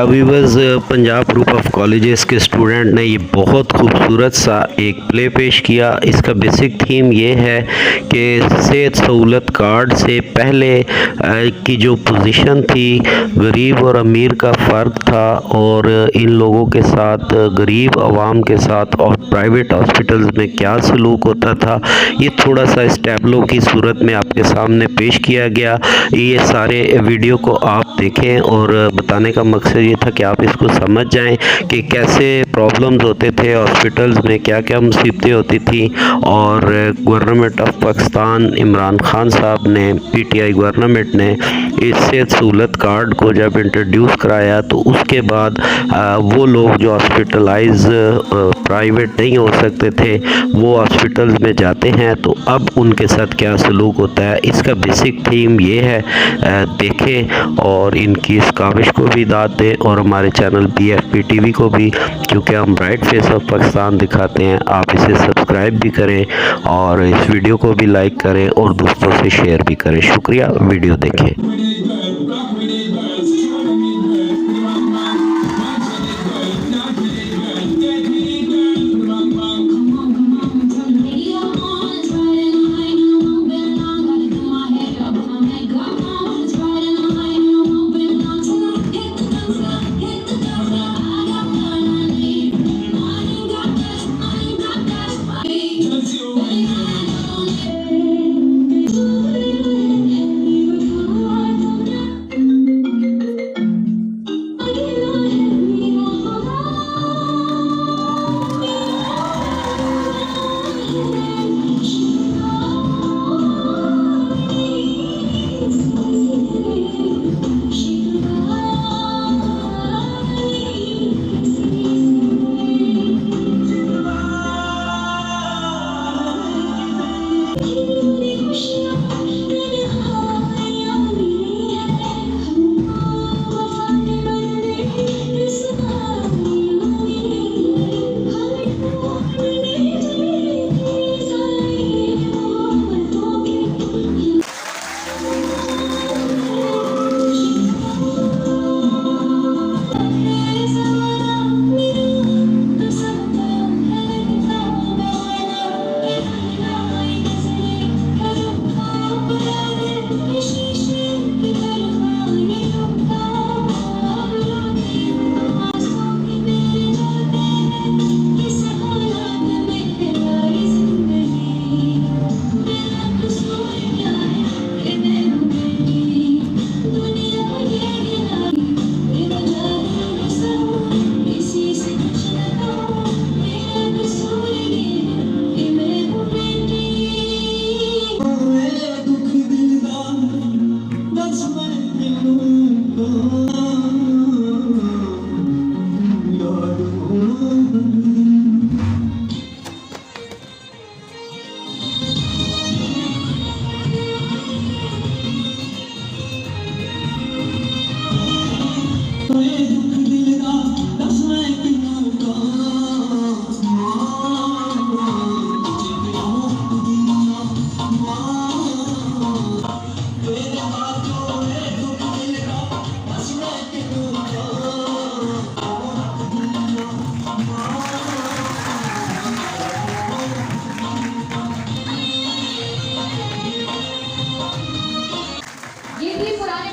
Viewers, Punjab group of colleges के student ने ये बहुत खूबसूरत सा एक प्ले पेश किया। इसका बेसिक थीम ये है कि सेहत सहूलत कार्ड से पहले की जो पोजीशन थी, गरीब और अमीर का फ़र्क था और इन लोगों के साथ, गरीब आवाम के साथ और प्राइवेट हॉस्पिटल्स में क्या सलूक होता था, ये थोड़ा सा इस टैबलो की सूरत में आपके सामने पेश किया गया। ये सारे वीडियो को आप देखें और बताने का मकसद ये था कि आप इसको समझ जाएं कि कैसे प्रॉब्लम्स होते थे हॉस्पिटल्स में, क्या क्या मुसीबतें होती थी। और गवर्नमेंट ऑफ पाकिस्तान, इमरान खान साहब ने, पीटीआई गवर्नमेंट ने इस सेहत सहूलत कार्ड को जब इंट्रोड्यूस कराया तो उसके बाद वो लोग जो हॉस्पिटलाइज प्राइवेट नहीं हो सकते थे वो हॉस्पिटल्स में जाते हैं, तो अब उनके साथ क्या सलूक होता है, इसका बेसिक थीम ये है। देखें और इनकी इस काविश को भी दाद दें और हमारे चैनल BFP TV को भी, क्योंकि हम ब्राइट फेस ऑफ पाकिस्तान दिखाते हैं, आप इसे सब्सक्राइब भी करें और इस वीडियो को भी लाइक करें और दोस्तों से शेयर भी करें। शुक्रिया, वीडियो देखें।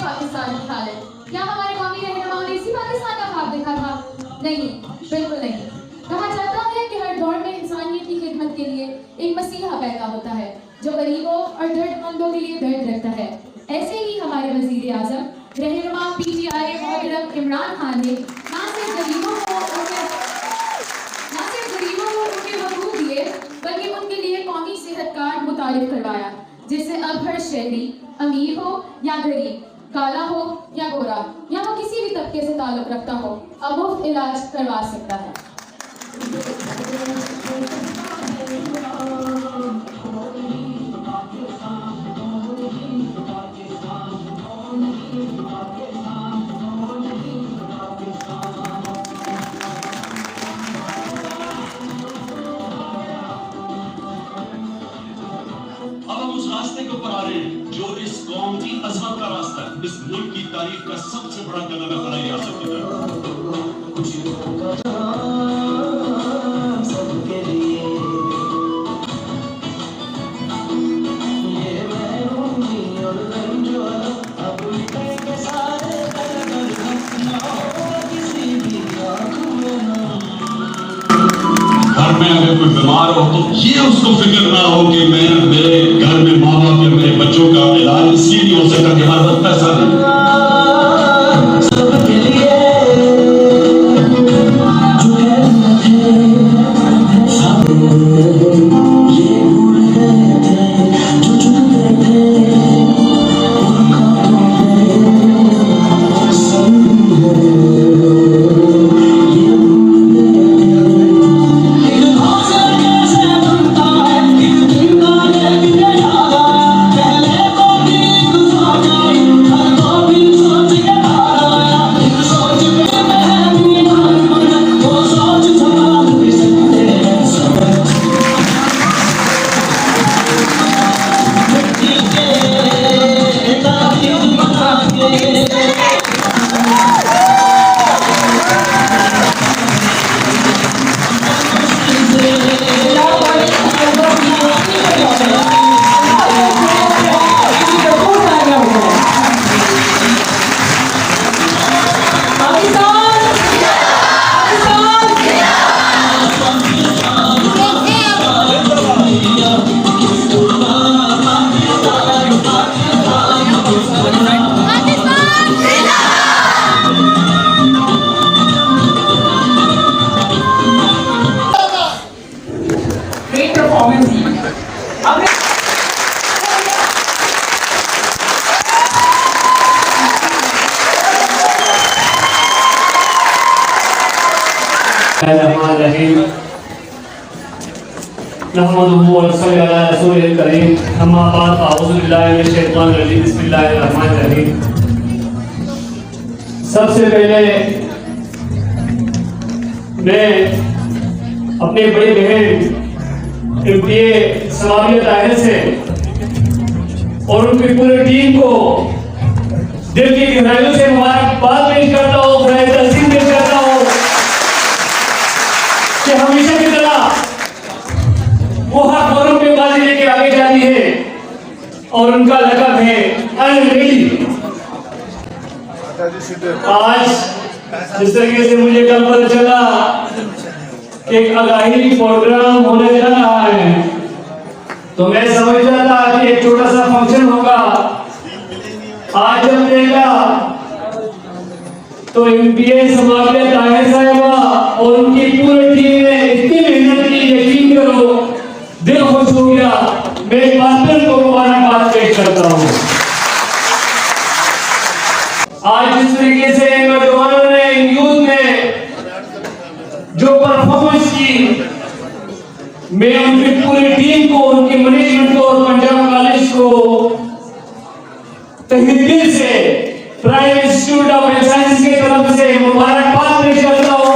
पाकिस्तान की हालत, क्या हमारे कौमी रहनुमाओं ने इसी पाकिस्तान का ख्वाब देखा था? नहीं, बिल्कुल नहीं। कहा जाता है कि हर दौर में इंसानियत की खिदमत के लिए एक मसीहा पैदा होता है जो गरीबों और दर्दमंदों के लिए दर्द रखता है। ऐसे ही हमारे वजीर आजम रहनुमा PTI मोहतरम इमरान खान ने ना सिर्फ गरीबों को उनके हकूक दिए, बल्कि उनके लिए कौमी सेहत कार्ड मुतारिफ करवाया, जिससे अब हर शहरी, अमीर हो या गरीब, काला हो या गोरा, या वो किसी भी तबके से ताल्लुक रखता हो, अब मुफ्त इलाज करवा सकता है। अब उस रास्ते के ऊपर आ रहे हैं जो इस कौम की अजमत का रास्ता है, इस मुल्क की तारीफ का सबसे बड़ा कदम है खड़ा रियासत की घर में अगर कोई बीमार हो तो ये उसको फिक्र ना हो कि मेरे घर में माँ बाप में मेरे बच्चों का इलाज इसलिए नहीं हो सकता कि हमारे पास पैसा नहीं। सबसे पहले मैं अपनी बड़ी बहन इम्तियाज समाविया ताहिर से और उनकी पूरी टीम को दिल की गहराइयों से मुबारकबाद पेश करता हूँ, तहसीन पेश करता हूँ कि हमेशा की तरह वो हर फोरम पे बाजी लेके आगे जाती है और उनका लक़ब है अनरेडी। आज जिस तरीके से मुझे कल पता चला एक आगाही प्रोग्राम होने जा रहा है तो मैं समझता था कि एक छोटा सा फंक्शन होगा। आज जब देखा तो इम्तियाज समाविया ताहिर साहिबा और उनकी पूरी टीम ने इतनी मेहनत की, यकीन करो दिल खुश हो गया। मैं एक बार फिर को मुबारकबाद पेश करता हूँ। आज जिस तरीके से नौजवानों ने यूथ ने जो परफॉर्मेंस की, मैं उनकी पूरी टीम को, उनकी मैनेजमेंट को और पंजाब कॉलेज को तहे दिल से प्राइवेट इंस्टीट्यूट ऑफ साइंस की तरफ से मुबारकबाद पेश करता हूँ।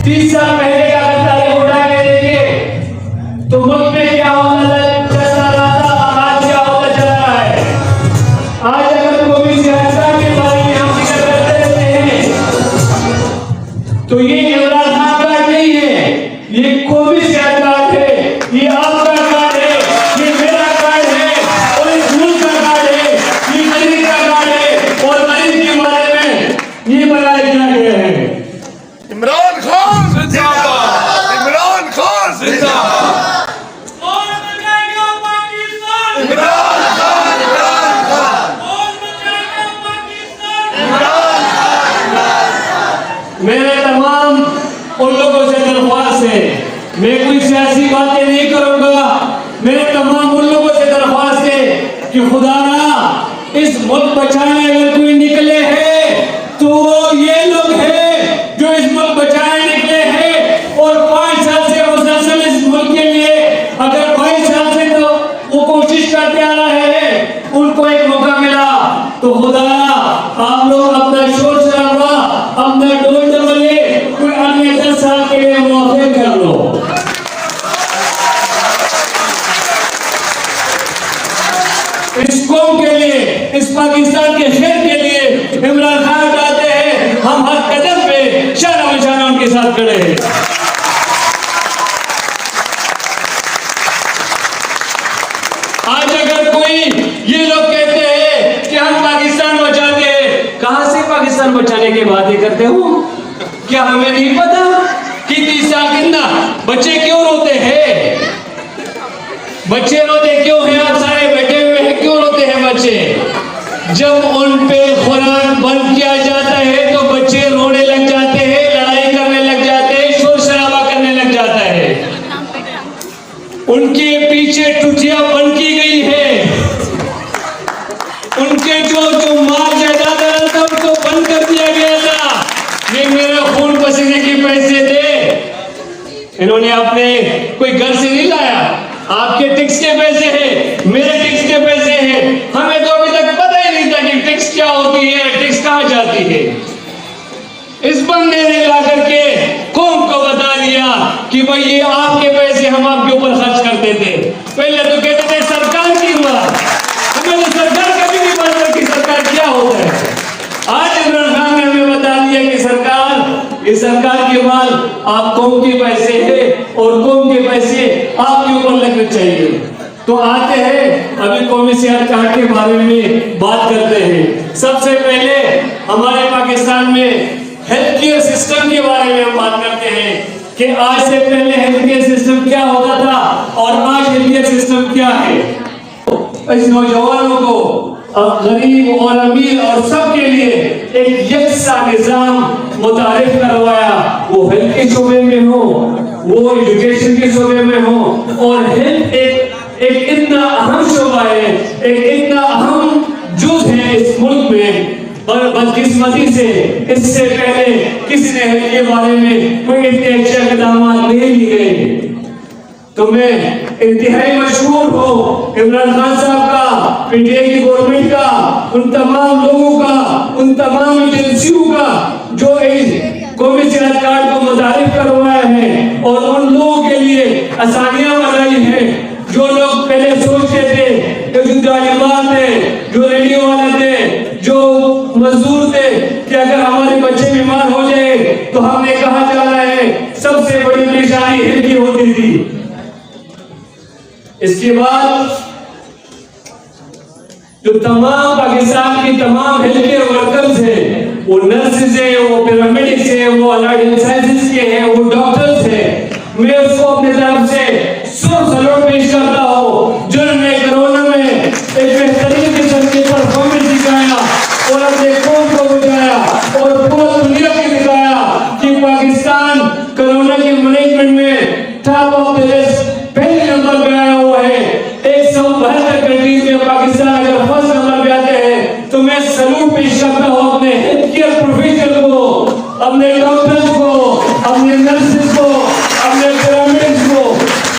30 साल पहले का अगर तारीख उठा के देखिए तो मुल्क में क्या होता चला रहा था, आज क्या होता चला रहा है। आज अगर कोई सियासत के बारे में हम जिक्र करते रहते हैं तो ये इमरान खान का नहीं है, ये कोई सियासत है, ये आपका कार्ड है, ये मेरा कार्ड है और इस मुल्क का कार्ड है, ये गरीब का कार्ड है और गरीब के बारे में ये बनाया गया है। इमरान खान जिंदाबाद, इमरान खान जिंदाबाद, और बचाएगा पाकिस्तान, इमरान खान, इमरान खान, और बचाएगा पाकिस्तान, इमरान खान। मेरे तमाम उन लोगों से दरख्वास्त है, मैं कोई सियासी बातें नहीं करूंगा, मेरे तमाम उन लोगों से दरख्वास्त है कि खुदा ना इस मुल्क बचाने अगर कोई निकले हैं तो वो ये लोग हैं जो इस मुल्क बचाने निकले हैं और 5 साल से मुसलसल इस मुल्क के लिए, अगर 22 साल से तो वो कोशिश करते आ रहे हैं, उनको एक मौका मिला तो खुदा आप लोग अपना शोर शराबा, अपना डोल डबले कोई अन्य 10 साल के लिए मुआफ़ कर लो। पाकिस्तान के खैर के लिए इमरान खान चाहते हैं, हम हर कदम पे शाना बशाना उनके साथ खड़े हैं। आज अगर कोई ये लोग कहते हैं कि हम पाकिस्तान बचाते हैं, कहां से पाकिस्तान बचाने की बातें करते हो? क्या हमें नहीं पता कि 30 साल कितना बच्चे क्यों रोते हैं? बच्चे रोते क्यों हैं? आप सारे बैठे हुए हैं, क्यों रोते हैं बच्चे? जब उन पे खुरान बंद किया जाता है तो बच्चे रोने लग जाते हैं, लड़ाई करने लग जाते हैं, शोर शराबा करने लग जाता है। उनके पीछे टुटिया बंद की गई है, उनके जो माल जायदाद था उसको बंद कर दिया गया था। ये मेरे खून पसीने के पैसे थे, इन्होंने अपने कोई घर से नहीं लाया, आपके टैक्स के पैसे हैं, मेरे टैक्स के पैसे हैं। हमें तो अभी तक पता ही नहीं था कि टैक्स क्या होती है, टैक्स कहाँ जाती है। इस बंदे ने ला करके कौम को बता दिया कि भाई ये आपके पैसे हम आपके ऊपर खर्च करते थे। पहले तो कहते थे सरकार की बात, हमें तो सरकार कभी नहीं मालूम कि सरकार क्या होता है। आज इमरान खान ने हमें बता दिया कि सरकार, ये सरकार के माल आप कौम के पैसे हैं और कौम के पैसे आपके ऊपर लगने चाहिए। तो आते हैं अभी कौमी सेहत कार्ड के बारे में बात करते हैं। सबसे पहले हमारे पाकिस्तान में हेल्थ केयर सिस्टम के बारे में हम बात करते हैं कि आज से पहले हेल्थ केयर सिस्टम क्या होता था और आज हेल्थ केयर सिस्टम क्या है। इस नौजवानों को गरीब और अमीर और सबके लिए एक यकसा निजाम मुतारिफ करवाया, वो हेल्थ के शोबे में हो, वो एजुकेशन के शोबे में हो। और हेल्थ एक इतना अहम शोबा है, एक इतना अहम जुज़ है इस मुल्क में। बदकिस्मती से इससे पहले किसी ने हेल्थ के बारे में कोई इतने अच्छे इक़दाम नहीं लिए गए। तो मैं इंतहाई मशहूर हो इमरान खान साहब का, पीटीआई की गवर्नमेंट का, उन तमाम लोगों का, उन तमाम एजेंसियों का जो इस कौमी सेहत कार्ड को मुतारिफ करवाया है और उन लोगों के लिए आसानियां बनाई हैं। जो लोग पहले सोचते थे कि जो तालिबान थे, जो रेडियो वाले थे, जो मजदूर थे कि अगर हमारे बच्चे बीमार हो जाए तो हमने कहा जाना है, सबसे बड़ी परेशानी हेल्थ की होती थी। इसके बाद जो तमाम पाकिस्तान की तमाम हेल्थ केयर वर्कर्स हैं, वो नर्सेज हैं, वो पैरामेडिक्स हैं, वो अलाइड हेल्थ साइंसेज के हैं, वो डॉक्टर्स हैं, मैं उसको अपने तरफ से सैल्यूट पेश करता हूँ, जिन्होंने कोरोना में एक बेहतरीन किस्म की परफॉर्मेंस दिखाया और अपने कौम को बचाया और पूरी दुनिया को दिखाया कि पाकिस्तान कोरोना के मैनेजमेंट में टॉप ऑफ द लिस्ट पहले नंबर पे आया हुआ है। 172 कंट्रीज में पाकिस्तान अगर फर्स्ट नंबर पे आते हैं तो मैं सैल्यूट पेश करता हूँ अपने हेल्थ केयर प्रोफेशनल को, अपने डॉक्टर्स को, अपने नर्स